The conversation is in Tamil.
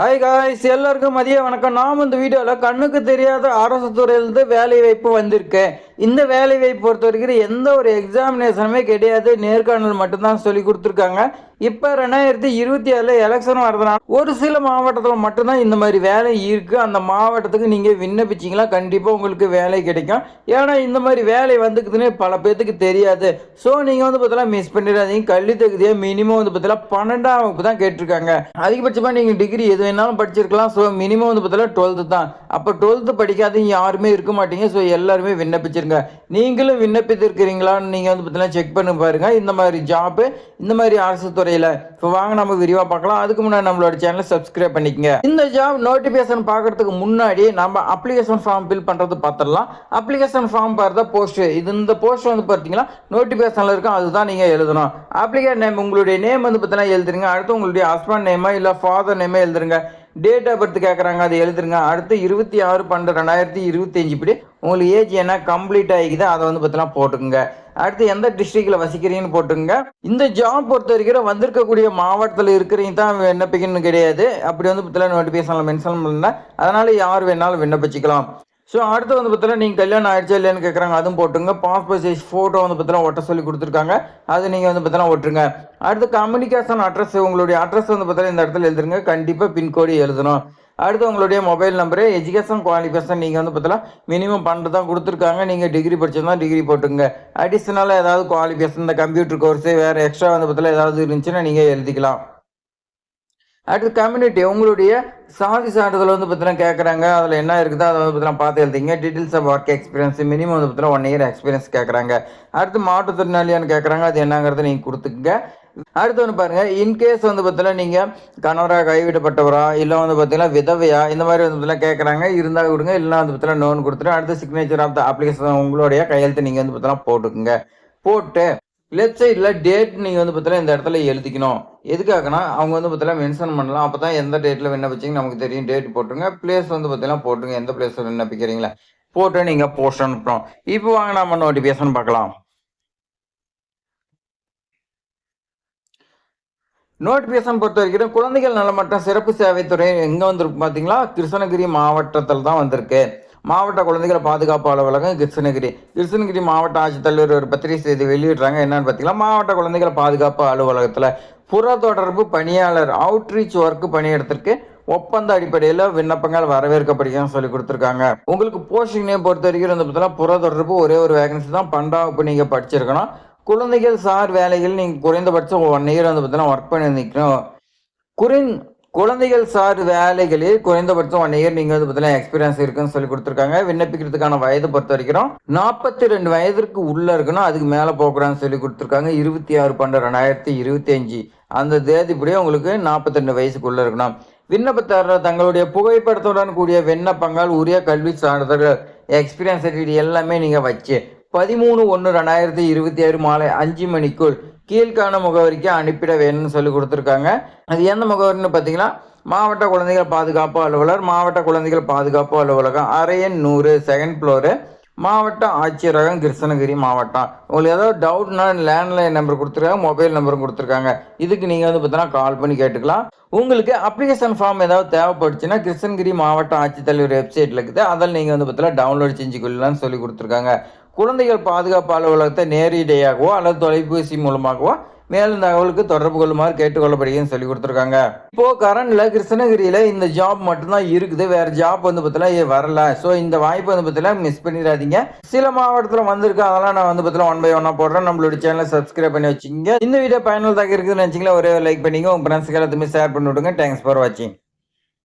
ஹாய் காய்ஸ், எல்லாருக்கும் மதிய வணக்கம். நாம் இந்த வீடியோவில் கண்ணுக்கு தெரியாத அரசு துறையிலிருந்து வேலை வாய்ப்பு வந்திருக்கேன். இந்த வேலை வாய்ப்பு பொறுத்த வரைக்கும் எந்த ஒரு எக்ஸாமினேஷனுமே கிடையாது, நேர்காணல் மட்டும்தான் சொல்லி கொடுத்துருக்காங்க. இப்போ 2027 எலெக்ஷன் வரதுனால ஒரு சில மாவட்டத்தில் மட்டும்தான் இந்த மாதிரி வேலை இருக்குது. அந்த மாவட்டத்துக்கு நீங்கள் விண்ணப்பிச்சிங்களா கண்டிப்பாக உங்களுக்கு வேலை கிடைக்கும். ஏன்னா இந்த மாதிரி வேலை வந்துக்குதுன்னு பல பேர்த்துக்கு தெரியாது. ஸோ நீங்கள் பார்த்தீங்கன்னா மிஸ் பண்ணிடாதீங்க. கல்வி தகுதியாக மினிமம் பார்த்தீங்கன்னா 12ஆம் வகுப்பு தான் கேட்டிருக்காங்க. அதிகபட்சமாக நீங்கள் டிகிரி எது வேணாலும் படிச்சிருக்கலாம். ஸோ மினிமம் பார்த்தீங்கன்னா 12th தான். அப்போ 12th படிக்காதீங்க யாருமே இருக்க மாட்டீங்க. ஸோ எல்லாருமே விண்ணப்பிச்சிருங்க. நீங்களும் விண்ணப்பித்திருக்கிறீங்களான்னு நீங்கள் பார்த்தீங்கன்னா செக் பண்ணி பாருங்க. இந்த மாதிரி ஜாப்பு, இந்த மாதிரி அரசு துறையில் இப்போ வாங்க நம்ம விரிவாக பார்க்கலாம். அதுக்கு முன்னாடி நம்மளோட சேனலை சப்ஸ்கிரைப் பண்ணிக்கங்க. இந்த ஜாப் நோட்டிஃபிகேஷன் பார்க்கறதுக்கு முன்னாடி நம்ம அப்ளிகேஷன் ஃபார்ம் ஃபில் பண்ணுறது பார்த்துடலாம். அப்ளிகேஷன் ஃபார்ம் பார்த்தா போஸ்ட், இந்த போஸ்ட் பார்த்தீங்கன்னா நோட்டிஃபிகேஷனில் இருக்கும், அதுதான் நீங்கள் எழுதணும். அப்ளிகேஷன் நேம், உங்களுடைய நேம் பார்த்தீங்கன்னா எழுதுருங்க. அடுத்து உங்களுடைய ஹஸ்பண்ட் நேமா இல்லை ஃபாதர் நேமே எழுதுருங்க. டேட் ஆஃப் பர்த் கேட்குறாங்க, அது எழுதுருங்க. அடுத்து 26/12/2025 படி உங்களுக்கு ஏஜ் என்ன கம்ப்ளீட் ஆகிக்குது அதை பார்த்தீங்கன்னா போட்டுக்குங்க. அடுத்து எந்த டிஸ்ட்ரிக்டில் வசிக்கிறீங்கன்னு போட்டுங்க. இந்த ஜாப் பொறுத்த வரைக்கும் வந்திருக்கக்கூடிய மாவட்டத்தில் இருக்கிறீங்க தான் விண்ணப்பிக்கணும்னு கிடையாது. அப்படி பார்த்தீங்கன்னா நோட்டிஃபிகேஷனில் மென்ஷன் பண்ணல, அதனால யார் வேணாலும் விண்ணப்பிச்சிக்கலாம். ஸோ அடுத்து பார்த்தீங்கன்னா நீங்கள் கல்யாணம் ஆயிடுச்சா இல்லைன்னு கேட்குறாங்க, அதுவும் போட்டுங்க. பாஸ்போர்ட் சைஸ் ஃபோட்டோ பார்த்தீங்கன்னா ஒட்ட சொல்லி கொடுத்துருக்காங்க, அது நீங்கள் பார்த்தீங்கன்னா ஒட்டுருங்க. அடுத்து கம்யூனிகேஷன் அட்ரஸ், உங்களுடைய அட்ரஸ் பார்த்தீங்கன்னா இந்த இடத்துல எழுதுருங்க. கண்டிப்பாக பின்கோடு எழுதணும். அடுத்து உங்களுடைய மொபைல் நம்பரு, எஜுகேஷன் குவாலிஃபிகேஷன் நீங்கள் பார்த்தீங்கன்னா மினிமம் பண்ணுறது தான் கொடுத்துருக்காங்க. நீங்கள் டிகிரி படிச்சிருந்தா டிகிரி போட்டுங்க. அடிஷ்னலாக ஏதாவது குவாலிஃபிகேஷன், இந்த கம்ப்யூட்டர் கோர்ஸு வேறு எக்ஸ்ட்ரா பார்த்தீங்கன்னா ஏதாவது இருந்துச்சுன்னா நீங்கள் எழுதிக்கலாம். அடுத்து கம்யூனிட்டி, உங்களுடைய சாதி சான்றிதழ் பார்த்தீங்கன்னா கேட்குறாங்க, அதில் என்ன இருக்குதோ அதை பார்த்தீங்கன்னா பார்த்து எழுதிங்க. Details of work experience minimum பார்த்தீங்கன்னா 1 year எக்ஸ்பீரியன்ஸ் கேட்குறாங்க. அடுத்து மாற்றுத்திறனாளியான்னு கேட்குறாங்க, அது என்னங்கிறத நீங்கள் கொடுத்துக்குங்க. அடுத்து பாருங்கள், இன்கேஸ் பார்த்தீங்கன்னா நீங்கள் கணவராக கைவிடப்பட்டவரா இல்லை பார்த்தீங்கன்னா விதவையா இந்த மாதிரி பார்த்தீங்கன்னா கேட்குறாங்க, இருந்தால் கொடுங்க, இல்லைனா பார்த்தீங்கன்னா நோன் கொடுத்துட்டு அடுத்து சிக்னேச்சர் ஆஃப் த அப்ளிகேஷன் உங்களுடைய கையெழுத்து நீங்கள் பார்த்தீங்கன்னா போட்டுக்குங்க. போட்டு லெஃப்ட் சைடில் டேட் நீங்கள் பார்த்தீங்கன்னா இந்த இடத்துல எழுதிக்கணும். எதுக்காகனா அவங்க பார்த்தீங்கன்னா மென்ஷன் பண்ணலாம், அப்போ தான் எந்த டேட்டில் விண்ணப்பிச்சிங்க நமக்கு தெரியும். டேட் போட்டுருங்க. பிளேஸ் பார்த்தீங்கன்னா போட்டுருங்க, எந்த பிளேஸில் விண்ணப்பிக்கிறீங்களா போட்டு நீங்கள் போஸ்ட் அனுப்பணும். இப்போ வாங்க நம்ம நோட்டிஃபிகேஷன் பார்க்கலாம். நோட்டிஃபிகேஷன் பொறுத்த வரைக்கும் குழந்தைகள் நலமற்ற சிறப்பு சேவைத்துறை எங்கே வந்திருக்கு பார்த்தீங்களா, கிருஷ்ணகிரி மாவட்டத்தில் தான் வந்திருக்கு. மாவட்ட குழந்தைகள் பாதுகாப்பு அலுவலகம் கிருஷ்ணகிரி மாவட்ட ஆட்சித்தலைவர் ஒரு பத்திரிகை செய்தி வெளியிடுறாங்க. என்னன்னு பார்த்தீங்கன்னா, மாவட்ட குழந்தைகள் பாதுகாப்பு அலுவலகத்தில் புற தொடர்பு பணியாளர் அவுட்ரீச் ஒர்க் பணியிடத்திற்கு ஒப்பந்த அடிப்படையில் விண்ணப்பங்கள் வரவேற்கப்படுகிறதுன்னு சொல்லி கொடுத்துருக்காங்க. உங்களுக்கு போஸ்டிங் பொறுத்த வரைக்கும் பார்த்தீங்கன்னா புற தொடர்பு ஒரே ஒரு வேகன்சி தான். 12ஆம் வகுப்பு நீங்கள் படிச்சிருக்கணும். குழந்தைகள் சார் வேலைகள் நீங்கள் குறைந்தபட்சம் 1 year பார்த்தீங்கன்னா ஒர்க் பண்ணி நிற்கணும். குழந்தைகள் சார் வேலைகளில் குறைந்தபட்சம் 1 year நீங்கள் பார்த்தீங்கன்னா எக்ஸ்பீரியன்ஸ் இருக்குன்னு சொல்லி கொடுத்துருக்காங்க. விண்ணப்பிக்கிறதுக்கான வயது பொறுத்த வரைக்கும் 42 வயதிற்கு உள்ள இருக்கணும், அதுக்கு மேலே போக்குறான்னு சொல்லி கொடுத்துருக்காங்க. 26/12/2025 அந்த தேதிப்படியே உங்களுக்கு 42 வயசுக்குள்ள இருக்கணும். விண்ணப்பதாரர் தங்களுடைய புகைப்படத்துடன் கூடிய விண்ணப்பங்கள், உரிய கல்வி சான்றிதழ்கள், எக்ஸ்பீரியன்ஸ் சர்டிஃபிகேட் எல்லாமே நீங்கள் வச்சு 13/1/2026 மாலை 5 மணிக்குள் கீழ்காண முகவரிக்கு அனுப்பிட வேணும்னு சொல்லி கொடுத்துருக்காங்க. அது எந்த முகவரின்னு பார்த்தீங்கன்னா, மாவட்ட குழந்தைகள் பாதுகாப்பு அலுவலர், மாவட்ட குழந்தைகள் பாதுகாப்பு அலுவலகம், அறை எண் 100, 2nd floor, மாவட்ட ஆட்சியரகம், கிருஷ்ணகிரி மாவட்டம். உங்களுக்கு ஏதாவது டவுட்னா லேண்ட்லைன் நம்பர் கொடுத்துருக்காங்க, மொபைல் நம்பரும் கொடுத்துருக்காங்க. இதுக்கு நீங்கள் பார்த்தீங்கன்னா கால் பண்ணி கேட்டுக்கலாம். உங்களுக்கு அப்ளிகேஷன் ஃபார்ம் ஏதாவது தேவைப்படுச்சுன்னா கிருஷ்ணகிரி மாவட்ட ஆட்சித்தலைவர் வெப்சைட்டில் இருக்குது, அதில் நீங்கள் பார்த்தீங்கன்னா டவுன்லோட் செஞ்சுக்கொள்ளலாம்னு சொல்லி கொடுத்துருக்காங்க. குழந்தைகள் பாதுகாப்பு அலுவலகத்தை நேரடியாகவோ அல்லது தொலைபேசி மூலமாகவோ மேலும் தகவலுக்கு தொடர்பு கொள்ளுமாறு கேட்டுக்கொள்ளப்படுகிறேன்னு சொல்லி கொடுத்துருக்காங்க. இப்போ கரண்ட்ல கிருஷ்ணகிரியில இந்த ஜாப் மட்டும்தான் இருக்குது, வேற ஜாப் பார்த்தீங்கன்னா வரல. ஸோ இந்த வாய்ப்பு பார்த்தீங்கன்னா மிஸ் பண்ணிடாதீங்க. சில மாவட்டத்தில் வந்திருக்கு, அதெல்லாம் நான் பார்த்தீங்கன்னா 1 by 1 போடுறேன். நம்மளோட சேனலை சப்ஸ்கிரைப் பண்ணி வச்சுக்கோங்க. இந்த வீடியோ பயனுள்ளதாக இருக்குதுன்னு நினைச்சிங்களா, ஒரே லைக் பண்ணிங்க, உங்க ஃப்ரெண்ட்ஸ்க்கு எல்லாத்தையுமே ஷேர் பண்ணி விடுங்க. தேங்க்ஸ் ஃபார் வாட்சிங்.